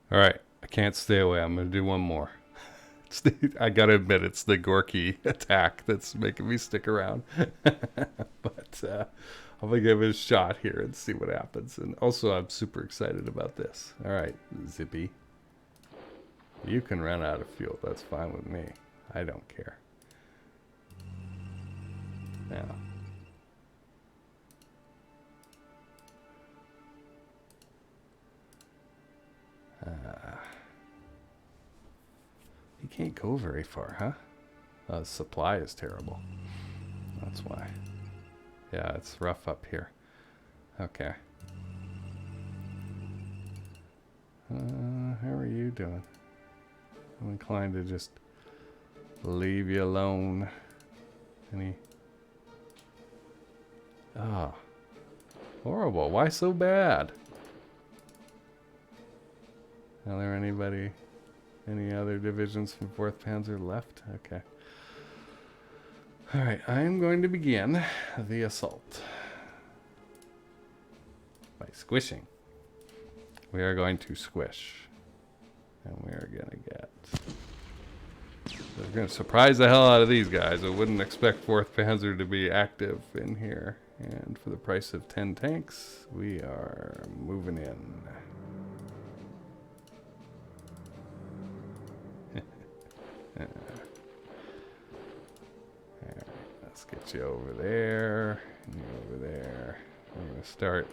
All right, I can't stay away. I'm gonna do one more. I gotta admit, it's the Gorky attack that's making me stick around. But I'm gonna give it a shot here and see what happens. And also, I'm super excited about this. All right, Zippy, you can run out of fuel. That's fine with me. I don't care. Now, you can't go very far, huh? The supply is terrible. That's why. Yeah, it's rough up here. Okay. How are you doing? I'm inclined to just leave you alone. Any... Ah. Oh, horrible. Why so bad? Are there any other divisions from 4th Panzer left? Okay. Alright, I am going to begin the assault by squishing. We are going to squish. And we are going to get... We're going to surprise the hell out of these guys. I wouldn't expect 4th Panzer to be active in here. And for the price of 10 tanks, we are moving in. Alright, let's get you over there. And you over there. We're going to start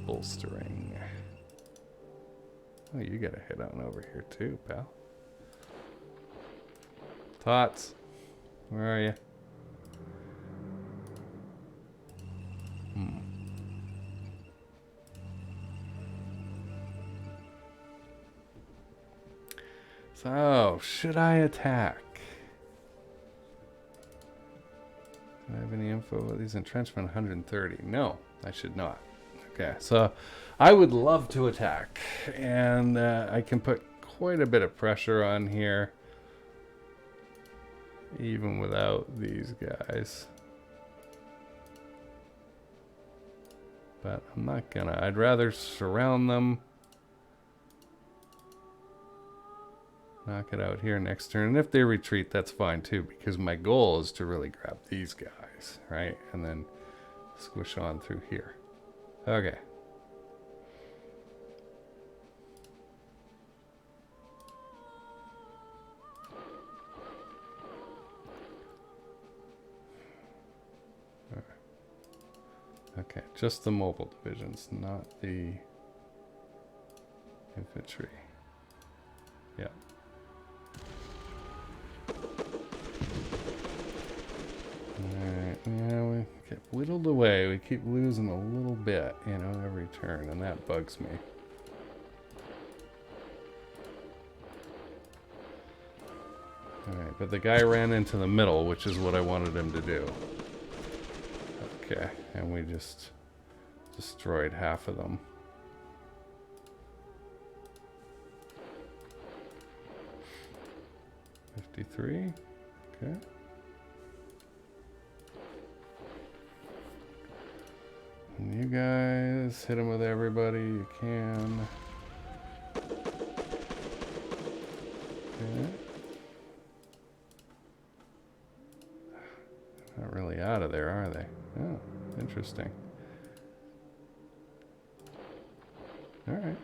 bolstering. Oh, you got a hit on over here too, pal. Tots, where are you? So, should I attack? Do I have any info about these entrenchment 130? No, I should not. Okay, so I would love to attack, and I can put quite a bit of pressure on here, even without these guys. But I'm not gonna. I'd rather surround them. Knock it out here next turn. And if they retreat, that's fine too, because my goal is to really grab these guys, right? And then squish on through here. Okay. Okay, just the mobile divisions, not the infantry. Yeah. Alright, yeah, we get whittled away. We keep losing a little bit, you know, every turn, and that bugs me. Alright, but the guy ran into the middle, which is what I wanted him to do. Okay, and we just destroyed half of them. $53. Okay. And you guys hit him with everybody you can. Okay. Not really out of there, are they? Oh, interesting. All right.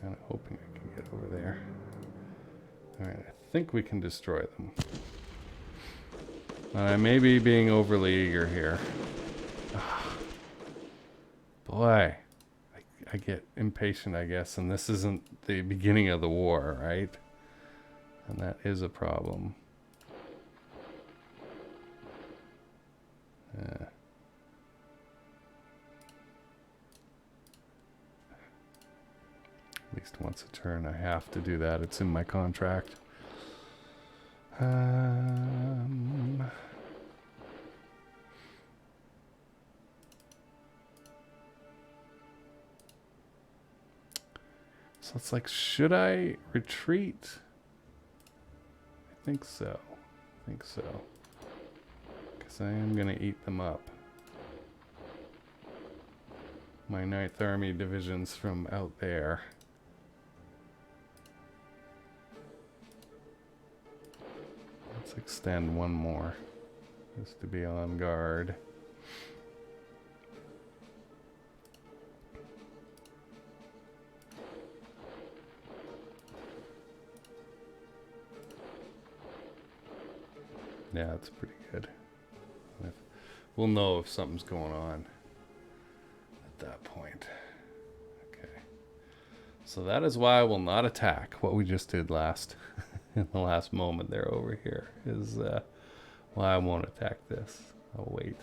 Kind of hoping I can get over there. All right, I think we can destroy them. I may be being overly eager here. Boy, I get impatient, I guess, and this isn't the beginning of the war, right? And that is a problem. At least once a turn, I have to do that. It's in my contract. So it's like, should I retreat? think so. I think so. Because I am going to eat them up. My 9th Army divisions from out there. Let's extend one more. Just to be on guard. Yeah, it's pretty good. We'll know if something's going on at that point. Okay. So that is why I will not attack. What we just did last, in the last moment there over here, is why I won't attack this. I'll wait.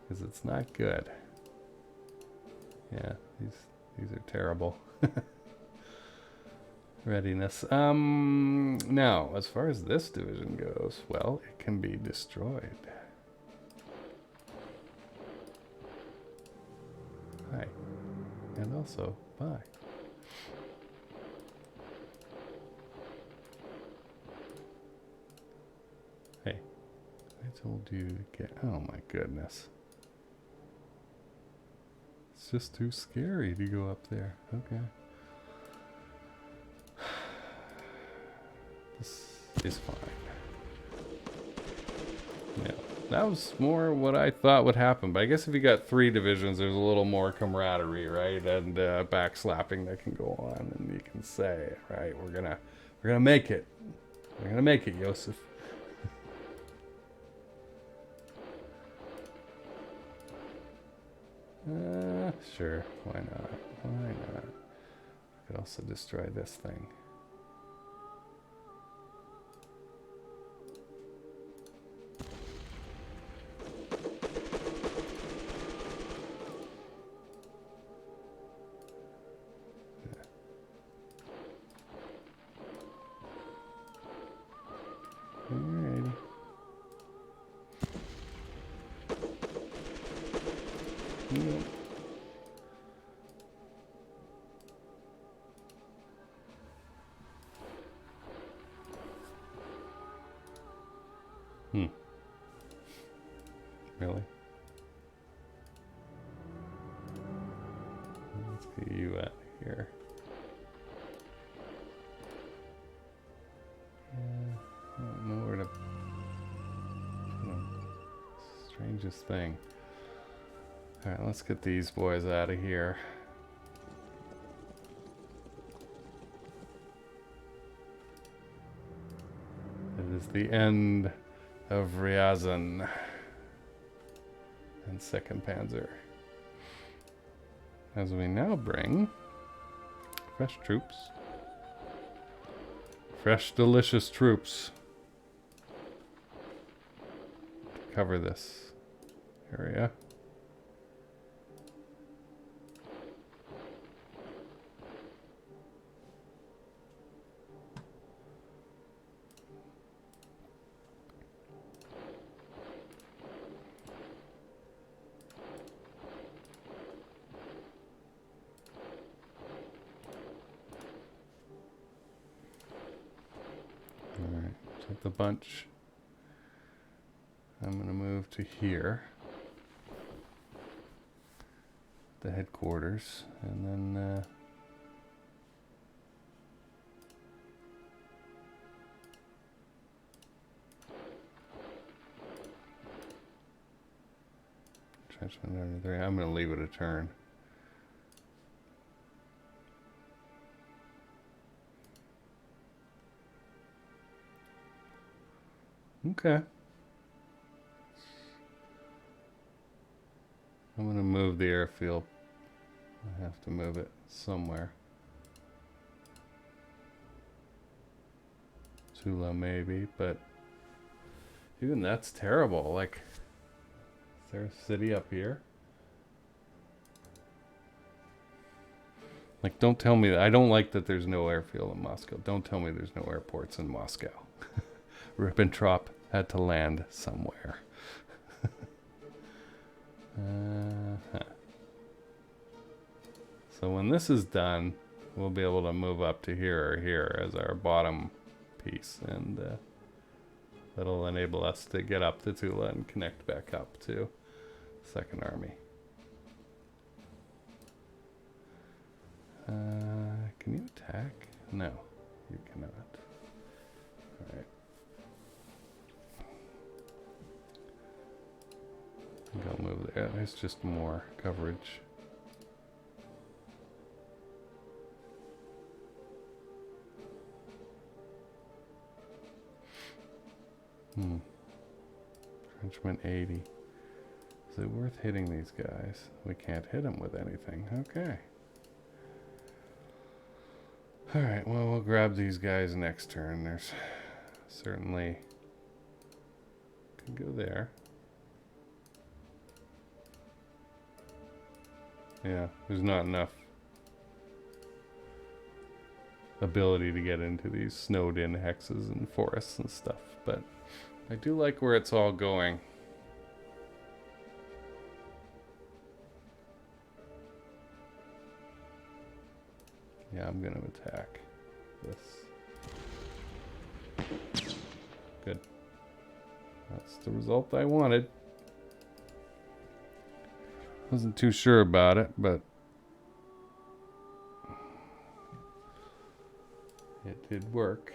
Because it's not good. Yeah, these are terrible. Readiness. Now, as far as this division goes, well, it can be destroyed. Hi. And also, bye. Hey, I told you to get... Oh my goodness. It's just too scary to go up there. Okay. This is fine. Yeah, that was more what I thought would happen. But I guess if you got 3 divisions, there's a little more camaraderie, right? And backslapping that can go on, and you can say, right, we're gonna make it. We're gonna make it, Joseph. Sure. Why not? Why not? I could also destroy this thing. Alrighty. Yep. Really? Let's get you out of here. I don't know where to... Strangest thing. Alright, let's get these boys out of here. It is the end of Ryazan and 2nd Panzer. As we now bring fresh troops. Fresh, delicious troops. To cover this area. The bunch. I'm going to move to here, the headquarters, and then entrenchment under there. I'm going to leave it a turn. Okay. I'm going to move the airfield. I have to move it somewhere. Tula maybe, but even that's terrible. Like, is there a city up here? Like, don't tell me that. I don't like that there's no airfield in Moscow. Don't tell me there's no airports in Moscow. Ribbentrop had to land somewhere. So when this is done, we'll be able to move up to here or here as our bottom piece, and that'll enable us to get up to Tula and connect back up to Second Army. Can you attack? No, you cannot. Alright. I think I'll move there. There's just more coverage. Trenchment 80. Is it worth hitting these guys? We can't hit them with anything. Okay. Alright, well, we'll grab these guys next turn. There's certainly... Could go there. Yeah, there's not enough ability to get into these snowed in hexes and forests and stuff, but I do like where it's all going. Yeah, I'm gonna attack this. Good. That's the result I wanted. Wasn't too sure about it, but it did work.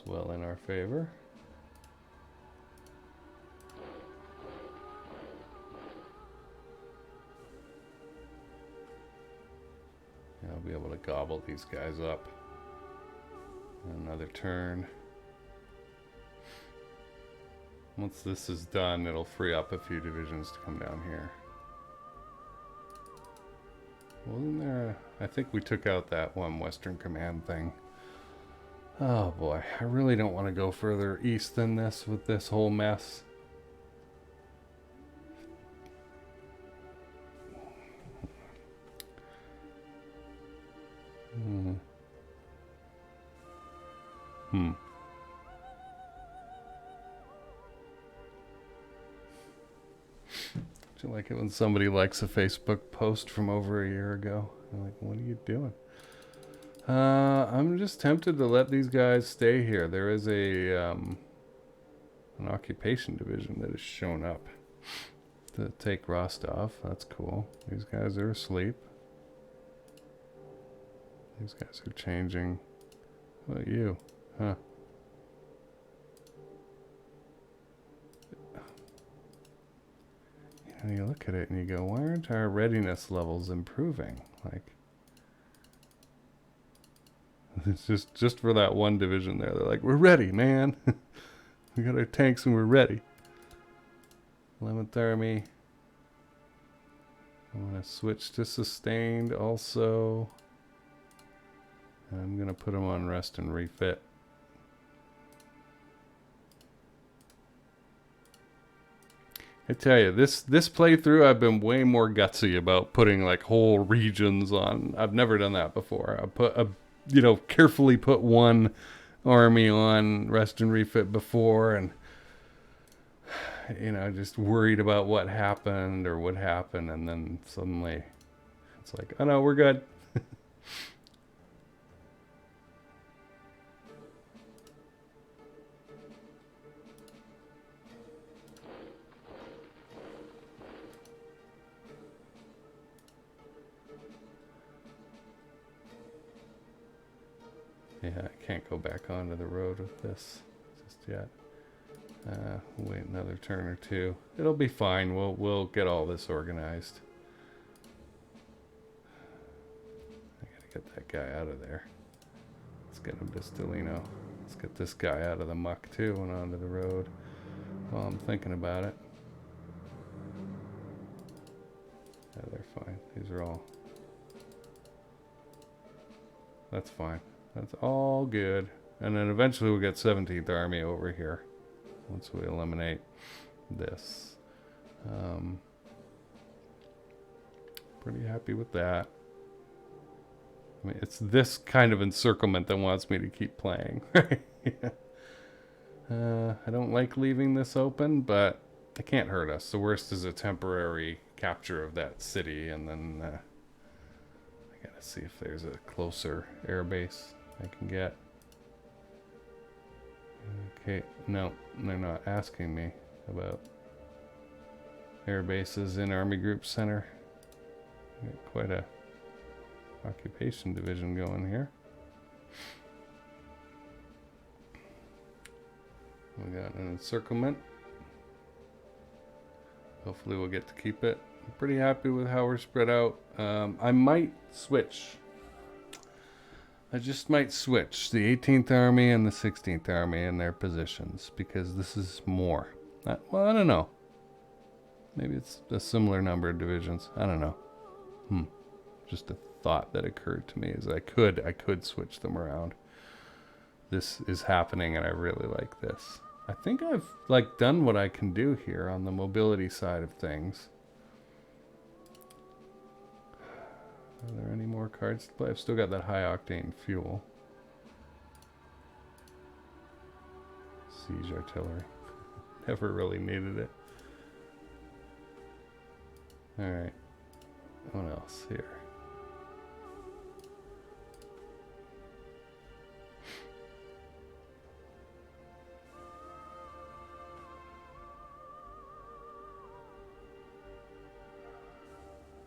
Well in our favor. Yeah, I'll be able to gobble these guys up. Another turn. Once this is done, it'll free up a few divisions to come down here. Wasn't there I think we took out that one Western Command thing. Oh boy, I really don't want to go further east than this with this whole mess. Do you like it when somebody likes a Facebook post from over a year ago? I'm like, what are you doing? I'm just tempted to let these guys stay here. There is a an occupation division that has shown up to take Rostov. That's cool. These guys are asleep. These guys are changing. What about you? Huh. You know, you look at it and you go, why aren't our readiness levels improving? Like, it's just for that one division there. They're like, we're ready, man. We got our tanks and we're ready. 11th Army. I'm going to switch to sustained also. And I'm going to put them on rest and refit. I tell you, this playthrough, I've been way more gutsy about putting like whole regions on. I've never done that before. I put a carefully put one army on rest and refit before, and just worried about what happened, and then suddenly it's like, oh no, we're good. Yeah, I can't go back onto the road with this just yet. Wait another turn or two. It'll be fine. We'll get all this organized. I gotta get that guy out of there. Let's get him to Stelino. Let's get this guy out of the muck too and onto the road while I'm thinking about it. Yeah, they're fine. These are all... That's fine. That's all good. And then eventually we'll get 17th Army over here once we eliminate this. pretty happy with that. I mean, it's this kind of encirclement that wants me to keep playing, right? Yeah. I don't like leaving this open, but it can't hurt us. The worst is a temporary capture of that city, and then I gotta see if there's a closer airbase I can get. Okay, no, they're not asking me about air bases in Army Group Center. Got quite a occupation division going here. We got an encirclement. Hopefully we'll get to keep it. I'm pretty happy with how we're spread out. I might switch. I just might switch the 18th Army and the 16th Army in their positions, because this is more. Well, I don't know. Maybe it's a similar number of divisions. I don't know. Just a thought that occurred to me is I could switch them around. This is happening and I really like this. I think I've done what I can do here on the mobility side of things. Are there any more cards to play? I've still got that high octane fuel. Siege artillery. Never really needed it. Alright. What else here?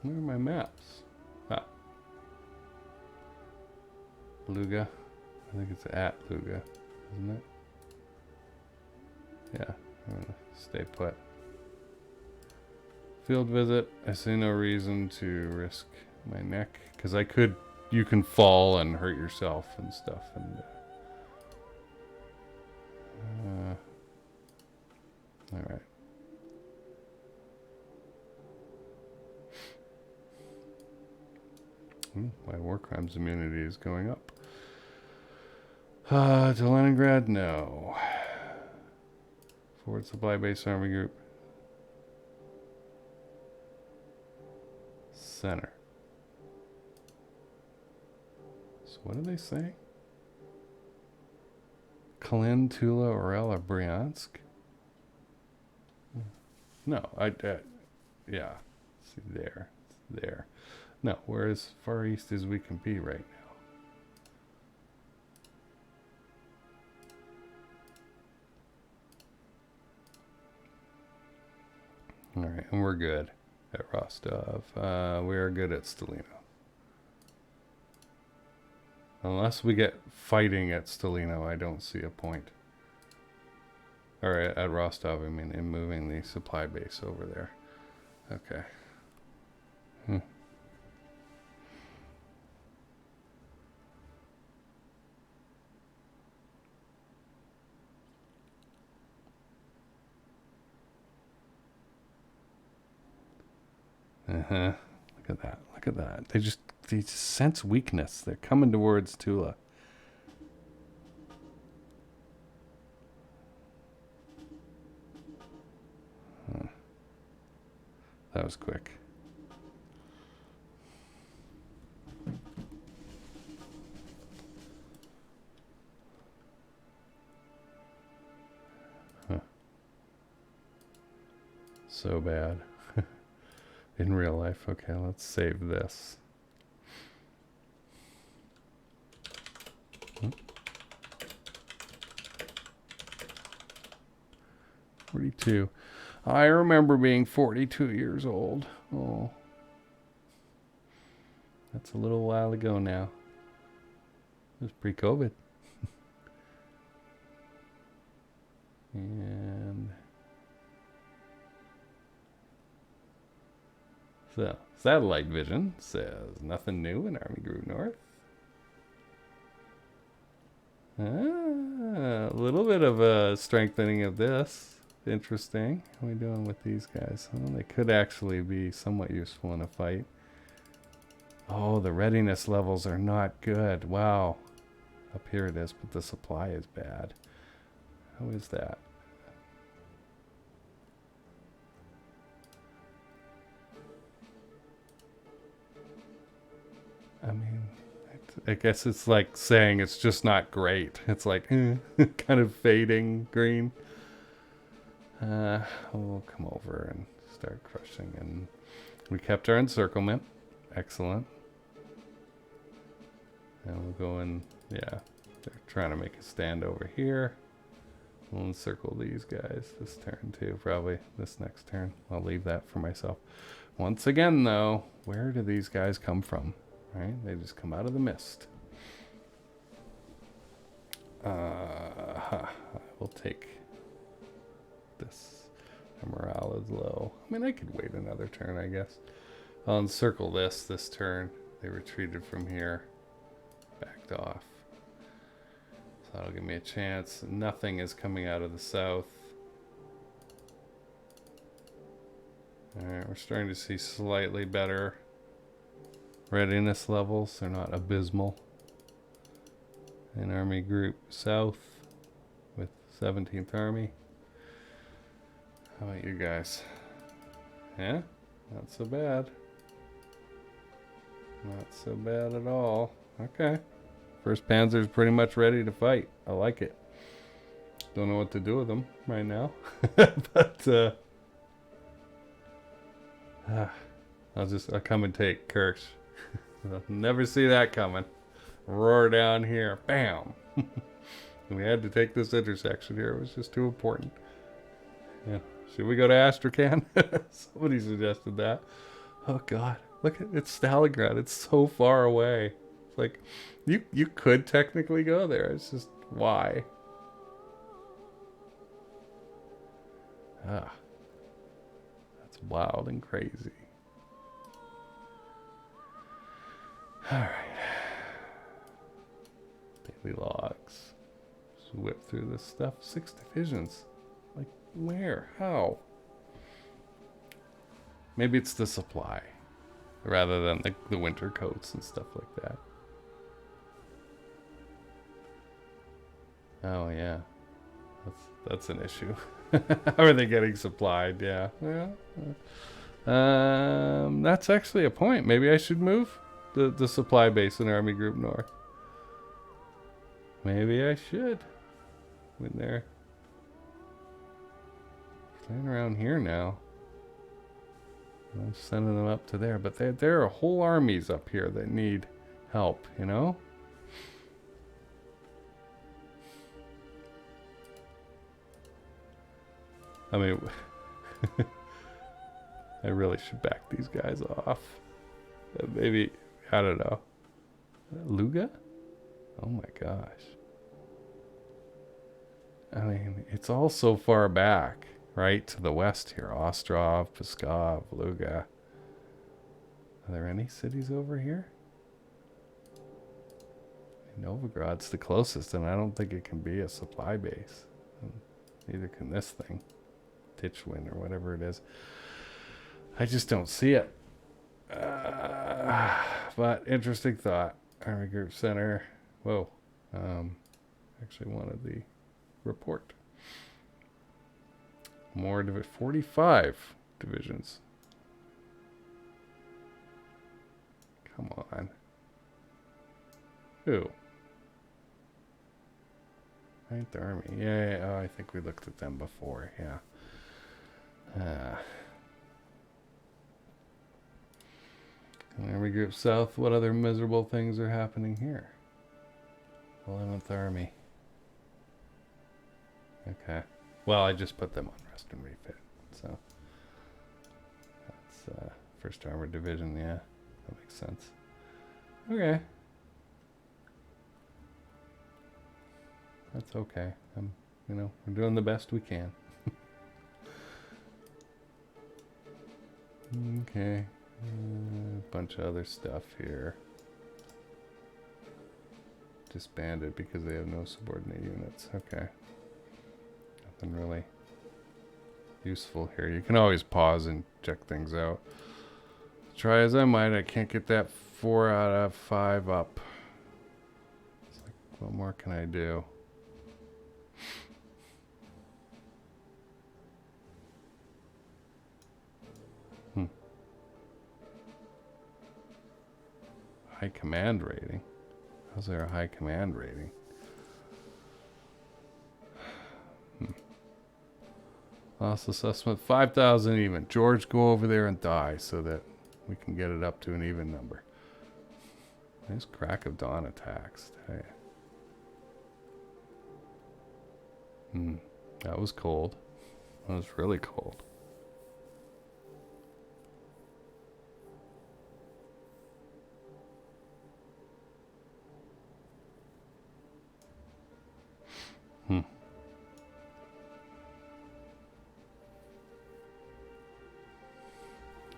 Where are my maps? Ah. Luga. I think it's at Luga, isn't it? Yeah, I'm gonna stay put. Field visit. I see no reason to risk my neck, because you can fall and hurt yourself and stuff. And all right. My war crimes immunity is going up. To Leningrad, no. Forward supply base army group. Center. So what are they saying? Klin, Tula, Orel, or Bryansk? No, yeah. See there. It's there. No, we're as far east as we can be right now. Alright, and we're good at Rostov. We are good at Stalino. Unless we get fighting at Stalino, I don't see a point. Or at Rostov, I mean, in moving the supply base over there. Okay. Look at that. Look at that. They just sense weakness. They're coming towards Tula. That was quick. So bad. In real life. Okay, let's save this. 42. I remember being 42 years old. Oh. That's a little while ago now. It was pre-COVID. And so, satellite vision says nothing new in Army Group North. A little bit of a strengthening of this. Interesting. What are we doing with these guys? Well, they could actually be somewhat useful in a fight. Oh, the readiness levels are not good. Wow. Up here it is, but the supply is bad. How is that? I guess it's like saying it's just not great. It's like kind of fading green. We'll come over and start crushing. And we kept our encirclement. Excellent. And we'll go in. Yeah, they're trying to make a stand over here. We'll encircle these guys this turn too. Probably this next turn. I'll leave that for myself. Once again, though, where do these guys come from? Right? They just come out of the mist. I will take this. Our morale is low. I mean, I could wait another turn, I guess. I'll encircle this turn. They retreated from here. Backed off. So that'll give me a chance. Nothing is coming out of the south. Alright, we're starting to see slightly better readiness levels. They're not abysmal. An army group south with 17th Army. How about you guys? Yeah? Not so bad. Not so bad at all. Okay. First Panzer's pretty much ready to fight. I like it. Don't know what to do with them right now. But, I'll come and take Kursk. I'll never see that coming. Roar down here. Bam! We had to take this intersection here. It was just too important. Yeah. Should we go to Astrakhan? Somebody suggested that. Oh god. Look at it's Stalingrad. It's so far away. It's like you could technically go there. It's just why? Ah. That's wild and crazy. Alright. Daily logs. Just whip through this stuff. 6 divisions. Like, where? How? Maybe it's the supply. Rather than the winter coats and stuff like that. Oh, yeah. That's an issue. How are they getting supplied? Yeah. That's actually a point. Maybe I should move the supply base in Army Group North. Maybe I should. When they're playing around here now. I'm sending them up to there, but there are whole armies up here that need help, you know? I mean, I really should back these guys off. Maybe, I don't know. Luga? Oh my gosh. I mean, it's all so far back, right? To the west here. Ostrov, Pskov, Luga. Are there any cities over here? Novograd's the closest, and I don't think it can be a supply base. Neither can this thing. Tichwin or whatever it is. I just don't see it. But interesting thought. Army Group Center. Whoa. Actually wanted the report. More 45 divisions. Come on. Who? 9th Army. Yeah. Oh, I think we looked at them before. Yeah. Army Group South. What other miserable things are happening here? 11th Army. Okay. Well, I just put them on rest and refit. So that's 1st Armored Division. Yeah, that makes sense. Okay. That's okay. We're doing the best we can. Okay. A bunch of other stuff here. Disbanded because they have no subordinate units. Okay. Nothing really useful here. You can always pause and check things out. Try as I might, I can't get that 4 out of 5 up. It's like, what more can I do? High command rating. How's their high command rating? Loss assessment 5,000 even. George, go over there and die so that we can get it up to an even number. Nice crack of dawn attacks. Hey. That was cold. That was really cold.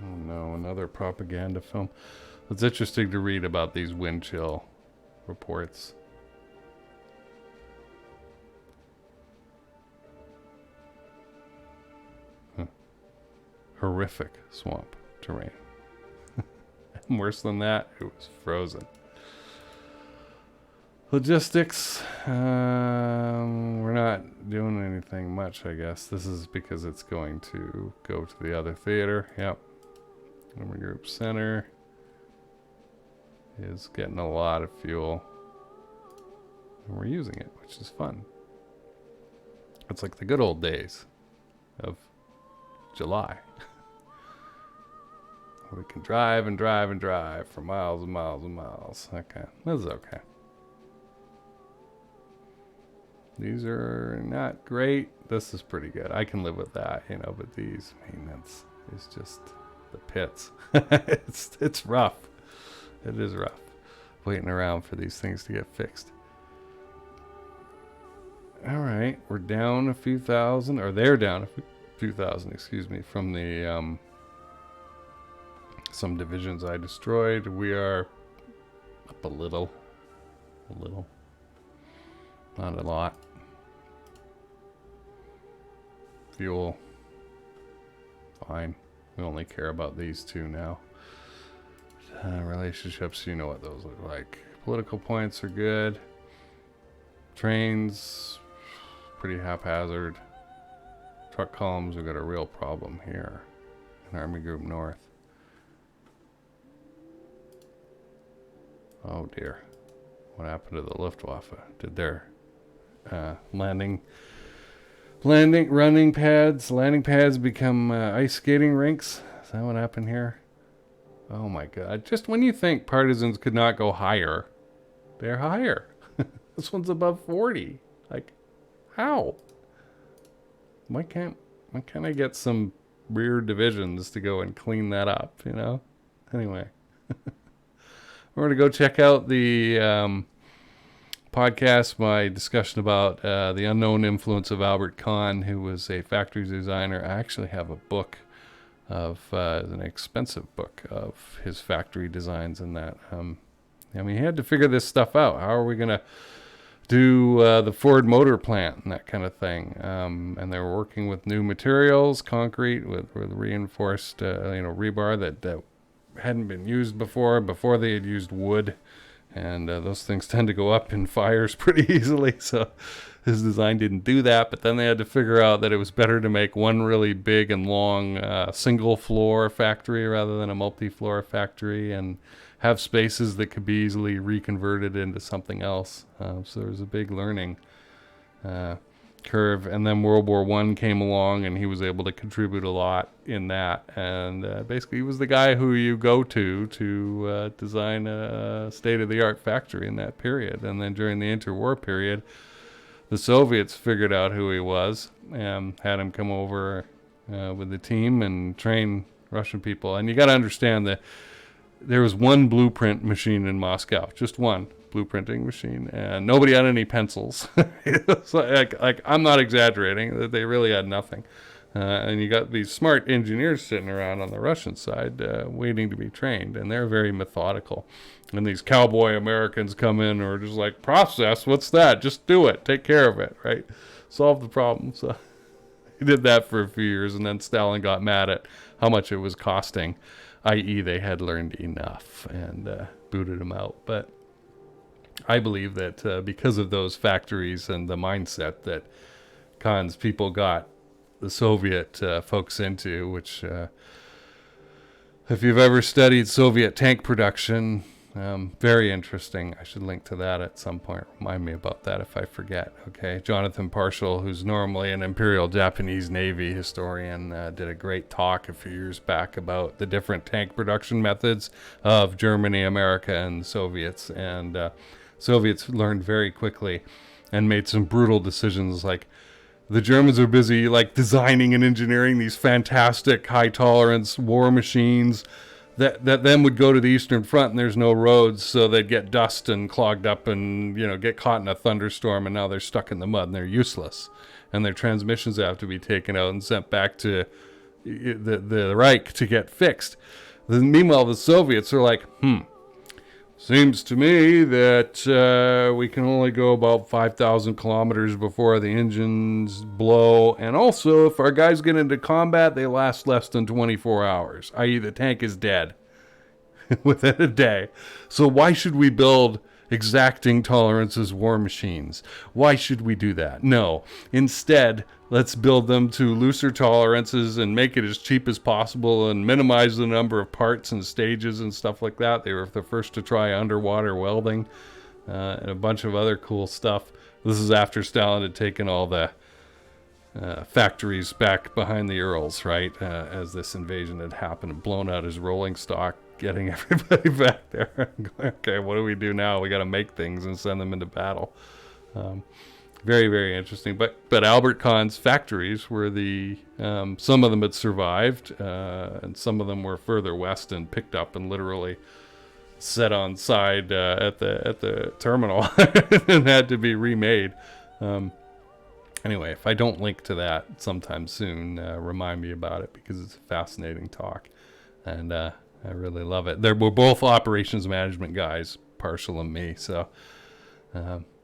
Oh no, another propaganda film. It's interesting to read about these wind chill reports. Horrific swamp terrain. And worse than that, it was frozen. Logistics. We're not doing anything much, I guess. This is because it's going to go to the other theater. Yep. Army Group Center is getting a lot of fuel. And we're using it, which is fun. It's like the good old days of July. We can drive and drive and drive for miles and miles and miles. Okay, this is okay. These are not great. This is pretty good. I can live with that, you know, but these maintenance is just the pits. It's rough. It is rough. Waiting around for these things to get fixed. All right, we're down a few thousand, or they're down a few thousand, excuse me, from the some divisions I destroyed. We are up a little, not a lot. Fuel, fine. We only care about these two now. Relationships, you know what those look like. Political points are good. Trains, pretty haphazard. Truck columns, we've got a real problem here in Army Group North. Oh dear. What happened to the Luftwaffe? Did their landing pads become ice skating rinks? Is that what happened here? Oh my god. Just when you think partisans could not go higher, they're higher. This one's above 40. Like, how? Why can't I get some rear divisions to go and clean that up, you know? Anyway. We're going to go check out the podcast, my discussion about the unknown influence of Albert Kahn, who was a factory designer. I actually have a book of an expensive book of his factory designs and that. I mean, he had to figure this stuff out. How are we going to do the Ford motor plant and that kind of thing? And they were working with new materials, concrete with reinforced, rebar that hadn't been used before they had used wood, and those things tend to go up in fires pretty easily, so his design didn't do that. But then they had to figure out that it was better to make one really big and long single floor factory rather than a multi-floor factory, and have spaces that could be easily reconverted into something else. So there was a big learning curve, and then World War I came along, and he was able to contribute a lot in that. And basically, he was the guy who you go to design a state-of-the-art factory in that period. And then during the interwar period, the Soviets figured out who he was and had him come over with the team and train Russian people. And you got to understand that there was one blueprint machine in Moscow, just one blueprinting machine, and nobody had any pencils. It's like I'm not exaggerating. They really had nothing. And you got these smart engineers sitting around on the Russian side waiting to be trained, and they're very methodical. And these cowboy Americans come in and are just like, process, what's that? Just do it. Take care of it, right? Solve the problem. So he did that for a few years, and then Stalin got mad at how much it was costing, i.e. they had learned enough, and booted him out. But I believe that because of those factories and the mindset that Kahn's people got the Soviet folks into, which if you've ever studied Soviet tank production, Very interesting. I should link to that at some point. Remind me about that if I forget. Okay. Jonathan Parshall, who's normally an Imperial Japanese Navy historian, did a great talk a few years back about the different tank production methods of Germany, America, and the Soviets. And Soviets learned very quickly and made some brutal decisions, like the Germans are busy like designing and engineering these fantastic high tolerance war machines that then would go to the Eastern Front, and there's no roads, so they'd get dust and clogged up and, you know, get caught in a thunderstorm, and now they're stuck in the mud and they're useless. And their transmissions have to be taken out and sent back to the Reich to get fixed. Meanwhile, the Soviets are like, seems to me that we can only go about 5,000 kilometers before the engines blow. And also, if our guys get into combat, they last less than 24 hours, i.e. the tank is dead within a day. So why should we build exacting tolerances war machines? Why should we do that? No. Instead, let's build them to looser tolerances and make it as cheap as possible and minimize the number of parts and stages and stuff like that. They were the first to try underwater welding and a bunch of other cool stuff. This is after Stalin had taken all the factories back behind the Urals, right? As this invasion had happened and blown out his rolling stock, getting everybody back there and going, okay, what do we do now? We got to make things and send them into battle. Very, very interesting. But Albert Kahn's factories were some of them had survived, and some of them were further west and picked up and literally set on side at the terminal and had to be remade. Anyway, if I don't link to that sometime soon, remind me about it, because it's a fascinating talk, and I really love it. We're both operations management guys, Parshall and me, so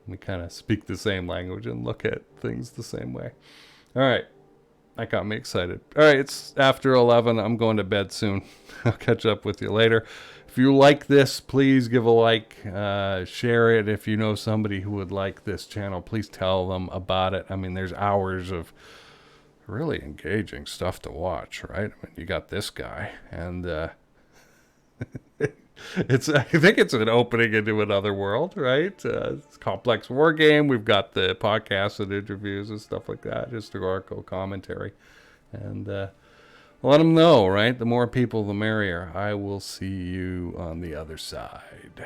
we kind of speak the same language and look at things the same way. All right, that got me excited. All right, it's after 11. I'm going to bed soon. I'll catch up with you later. If you like this, please give a like, share it. If you know somebody who would like this channel, please tell them about it. I mean, there's hours of really engaging stuff to watch, right? I mean, you got this guy, and I think it's an opening into another world, right? It's a complex war game. We've got the podcasts and interviews and stuff like that, historical commentary, and let them know, right? The more people, the merrier. I will see you on the other side.